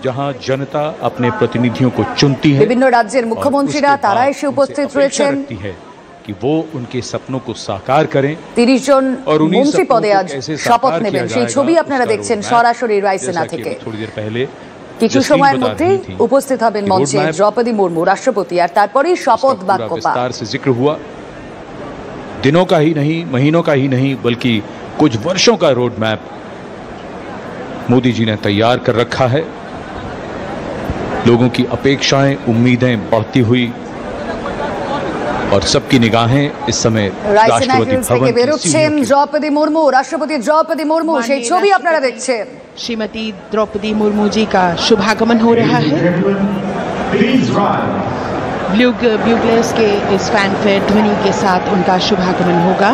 जहां जनता अपने प्रतिनिधियों को चुनती है, विभिन्न राज्य मुख्यमंत्रीरा तारा एसे उपस्थित रयेछेन है कि वो उनके सपनों को साकार करें। 30 जन मंत्री पदे आज शपथ नेবেন সেই ছবি আপনারা দেখছেন সরাসরি রায়সেনা থেকে। थोड़ी देर पहले কিছু সময়ের মধ্যে উপস্থিত হবেন মঞ্চে দ্রৌপদী মুর্মু রাষ্ট্রপতি, আর তারপরেই শপথ বাক্য পাঠ। विस्तार से जिक्र हुआ, दिनों का ही नहीं, महीनों का ही नहीं, बल्कि कुछ वर्षों का रोड मैप मोदी जी ने तैयार कर रखा है। लोगों की अपेक्षाएं, उम्मीदें बढ़ती हुई और सबकी निगाहें इस समय राष्ट्रपति भवन বেরোচ্ছেন দ্রৌপদী মুর্মু, রাষ্ট্রপতি দ্রৌপদী মুর্মু, সেই ছবি আপনারা দেখছেন। श्रीमती द्रौपदी मुर्मू जी का शुभागमन हो रहा है। ब्यूगलर्स के इस फैनफेयर ध्वनि के साथ उनका शुभागमन होगा।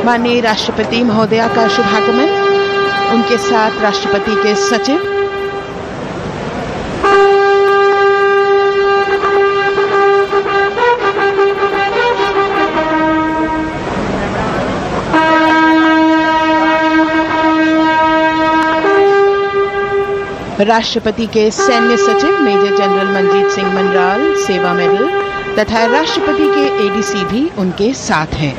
माननीय राष्ट्रपति महोदया का शुभागमन, उनके साथ राष्ट्रपति के सचिव, राष्ट्रपति के सैन्य सचिव मेजर जनरल मनजीत सिंह मनराल सेवा मेडल तथा राष्ट्रपति के एडीसी भी उनके साथ हैं।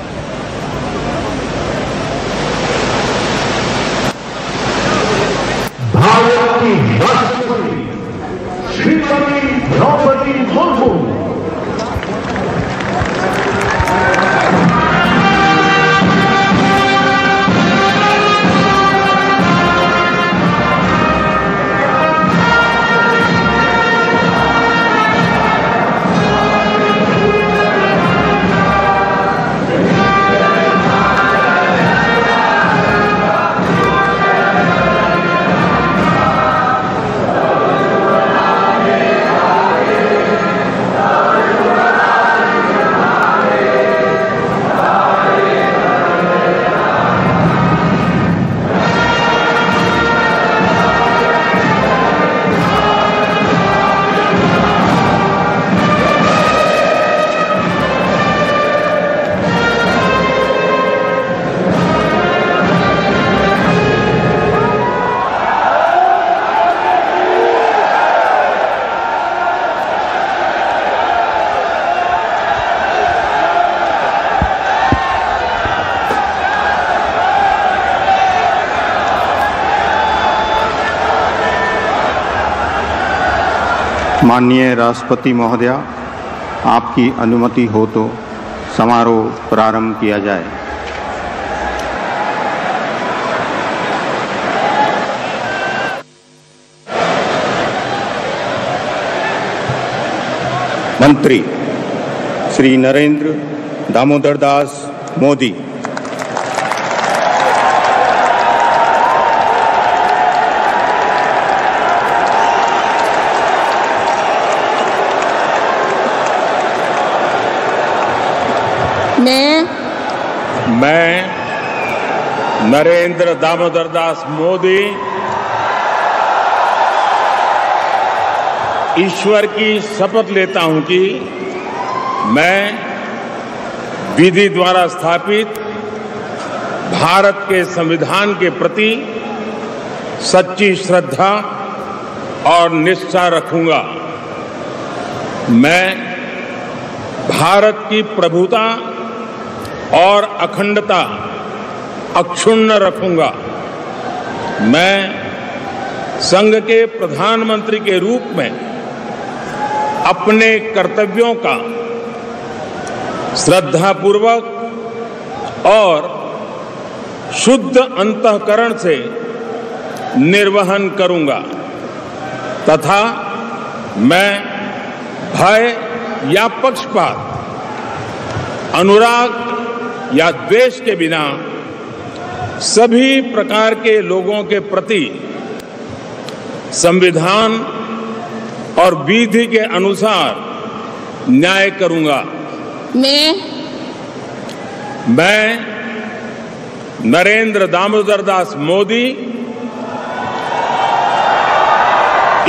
भारत की राष्ट्रपति श्रीमती द्रौपदी मुर्मू माननीय राष्ट्रपति महोदया, आपकी अनुमति हो तो समारोह प्रारंभ किया जाए। मंत्री श्री नरेंद्र दामोदर दास मोदी। मैं नरेंद्र दामोदर दास मोदी ईश्वर की शपथ लेता हूं कि मैं विधि द्वारा स्थापित भारत के संविधान के प्रति सच्ची श्रद्धा और निष्ठा रखूंगा। मैं भारत की प्रभुता और अखंडता अक्षुण्ण रखूंगा। मैं संघ के प्रधानमंत्री के रूप में अपने कर्तव्यों का श्रद्धापूर्वक और शुद्ध अंतःकरण से निर्वहन करूंगा तथा मैं भय या पक्षपात, अनुराग या द्वेष के बिना सभी प्रकार के लोगों के प्रति संविधान और विधि के अनुसार न्याय करूंगा। मैं नरेंद्र दामोदर दास मोदी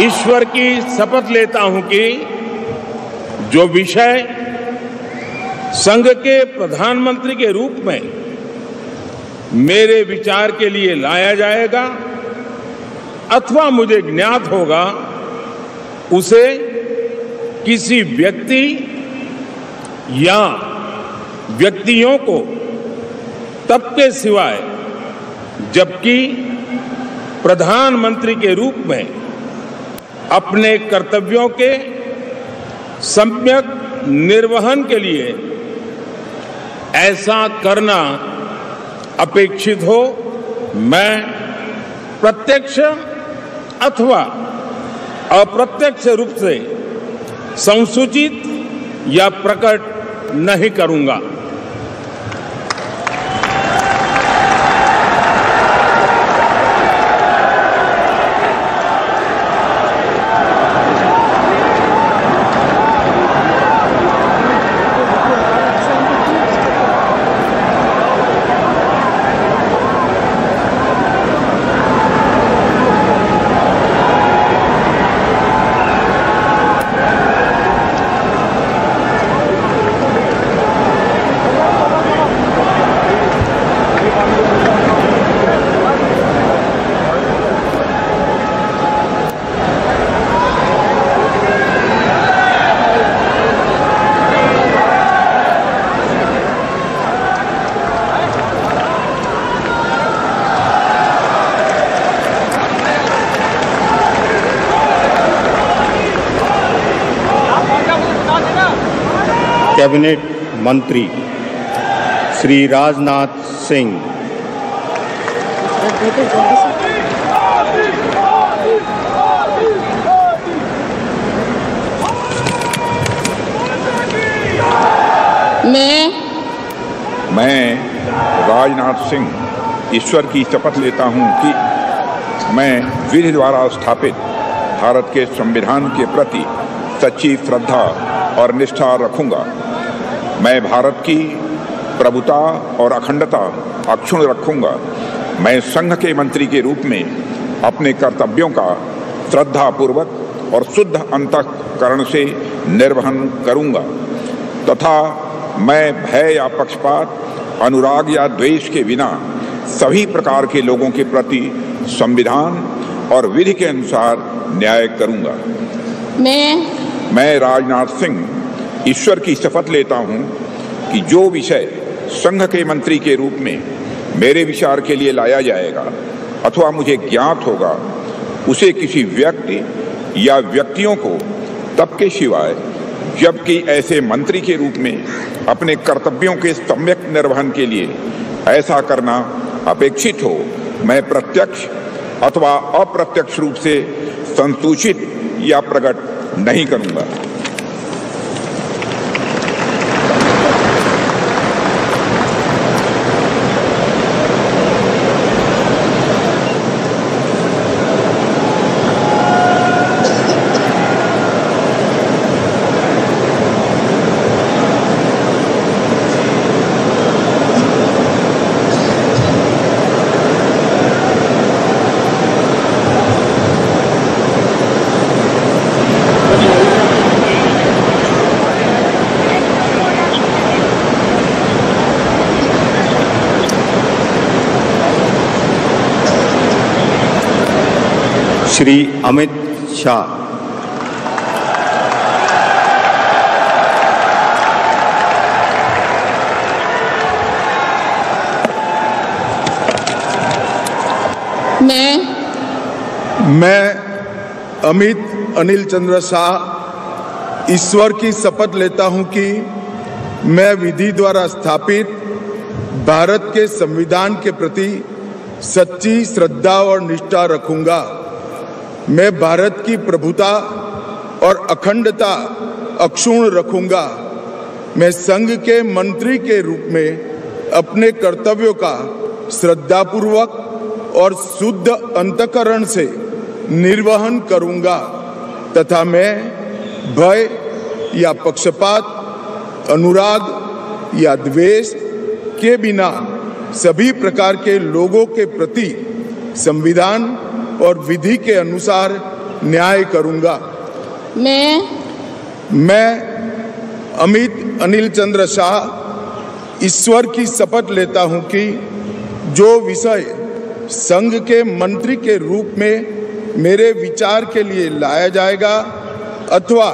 ईश्वर की शपथ लेता हूं कि जो विषय संघ के प्रधानमंत्री के रूप में मेरे विचार के लिए लाया जाएगा अथवा मुझे ज्ञात होगा, उसे किसी व्यक्ति या व्यक्तियों को तब के सिवाय जबकि प्रधानमंत्री के रूप में अपने कर्तव्यों के सम्यक निर्वहन के लिए ऐसा करना अपेक्षित हो, मैं प्रत्यक्ष अथवा अप्रत्यक्ष रूप से संसूचित या प्रकट नहीं करूंगा। कैबिनेट मंत्री श्री राजनाथ सिंह, मैं राजनाथ सिंह ईश्वर की शपथ लेता हूं कि मैं विधि द्वारा स्थापित भारत के संविधान के प्रति सच्ची श्रद्धा और निष्ठा रखूंगा। मैं भारत की प्रभुता और अखंडता अक्षुण्ण रखूंगा। मैं संघ के मंत्री के रूप में अपने कर्तव्यों का श्रद्धापूर्वक और शुद्ध अंतःकरण से निर्वहन करूंगा तथा मैं भय या पक्षपात, अनुराग या द्वेष के बिना सभी प्रकार के लोगों के प्रति संविधान और विधि के अनुसार न्याय करूंगा। मैं राजनाथ सिंह ईश्वर की शपथ लेता हूं कि जो विषय संघ के मंत्री के रूप में मेरे विचार के लिए लाया जाएगा अथवा मुझे ज्ञात होगा, उसे किसी व्यक्ति या व्यक्तियों को तब के सिवाय जबकि ऐसे मंत्री के रूप में अपने कर्तव्यों के सम्यक निर्वहन के लिए ऐसा करना अपेक्षित हो, मैं प्रत्यक्ष अथवा अप्रत्यक्ष रूप से संसूचित या प्रकट नहीं करूंगा। श्री अमित शाह, मैं अमित अनिल चंद्र शाह ईश्वर की शपथ लेता हूं कि मैं विधि द्वारा स्थापित भारत के संविधान के प्रति सच्ची श्रद्धा और निष्ठा रखूंगा। मैं भारत की प्रभुता और अखंडता अक्षुण्ण रखूंगा। मैं संघ के मंत्री के रूप में अपने कर्तव्यों का श्रद्धापूर्वक और शुद्ध अंतःकरण से निर्वहन करूंगा तथा मैं भय या पक्षपात, अनुराग या द्वेष के बिना सभी प्रकार के लोगों के प्रति संविधान और विधि के अनुसार न्याय करूंगा। मैं अमित अनिल चंद्र शाह ईश्वर की शपथ लेता हूं कि जो विषय संघ के मंत्री के रूप में मेरे विचार के लिए लाया जाएगा अथवा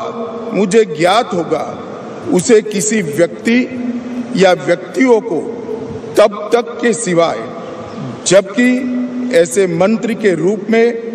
मुझे ज्ञात होगा उसे किसी व्यक्ति या व्यक्तियों को तब तक के सिवाय जबकि ऐसे मंत्री के रूप में